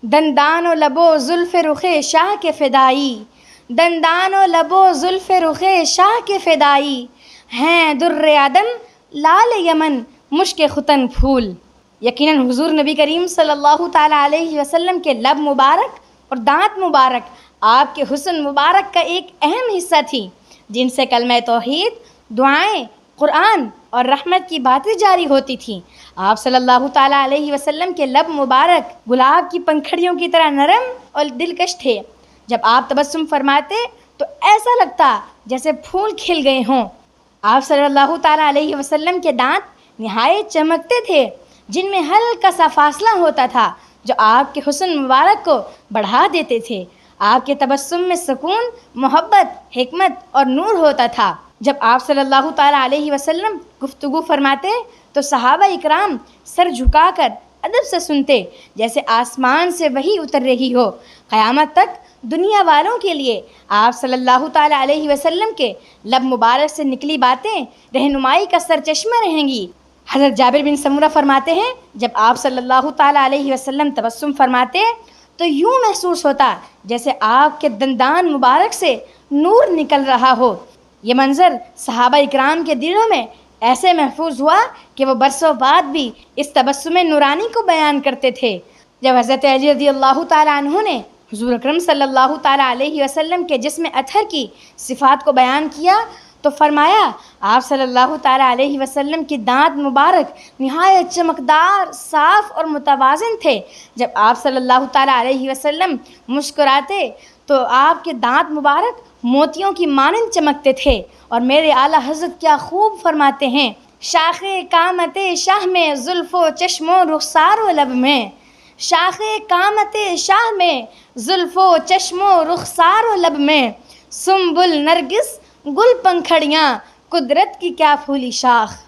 دندان و لب و زلف رخ شاہ کے فدائی، دندان و لب و زلف رخ شاہ کے فدائی، ہیں در عدن لال یمن مشک ختن پھول۔ یقیناً حضور نبی کریم صلی اللہ تعالیٰ علیہ وسلم کے لب مبارک اور دانت مبارک آپ کے حسن مبارک کا ایک اہم حصہ تھی، جن سے کلمہ توحید، دعائیں، قرآن اور رحمت کی باتیں جاری ہوتی تھیں۔ آپ صلی اللہ تعالیٰ علیہ وسلم کے لب مبارک گلاب کی پنکھڑیوں کی طرح نرم اور دلکش تھے۔ جب آپ تبسم فرماتے تو ایسا لگتا جیسے پھول کھل گئے ہوں۔ آپ صلی اللہ تعالیٰ علیہ وسلم کے دانت نہایت چمکتے تھے، جن میں ہلکا سا فاصلہ ہوتا تھا جو آپ کے حسن مبارک کو بڑھا دیتے تھے۔ آپ کے تبسم میں سکون، محبت، حکمت اور نور ہوتا تھا۔ جب آپ صلی اللہ تعالیٰ علیہ وسلم گفتگو فرماتے تو صحابہ اکرام سر جھکا کر ادب سے سنتے، جیسے آسمان سے وحی اتر رہی ہو۔ قیامت تک دنیا والوں کے لیے آپ صلی اللہ تعالیٰ علیہ وسلم کے لب مبارک سے نکلی باتیں رہنمائی کا سرچشمہ رہیں گی۔ حضرت جابر بن سمورہ فرماتے ہیں، جب آپ صلی اللہ تعالیٰ علیہ وسلم تبسم فرماتے تو یوں محسوس ہوتا جیسے آپ کے دندان مبارک سے نور نکل رہا ہو۔ یہ منظر صحابہ اکرام کے دلوں میں ایسے محفوظ ہوا کہ وہ برسوں بعد بھی اس تبسم نورانی کو بیان کرتے تھے۔ جب حضرت علی رضی اللہ تعالیٰ عنہ نے حضور اکرم صلی اللہ تعالیٰ علیہ وسلم کے جسم اطہر کی صفات کو بیان کیا تو فرمایا، آپ صلی اللہ تعالیٰ علیہ وسلم کی دانت مبارک نہایت چمکدار، صاف اور متوازن تھے۔ جب آپ صلی اللہ تعالیٰ علیہ وسلم مسکراتے تو آپ کے دانت مبارک موتیوں کی مانند چمکتے تھے۔ اور میرے اعلیٰ حضرت کیا خوب فرماتے ہیں، شاخ قامت شاہ میں زلف و چشم و رخسار و لب میں، شاخ قامت شاہ میں زلف و چشم و رخسار و لب میں، سنبل نرگس گل پنکھڑیاں قدرت کی کیا پھولی شاخ۔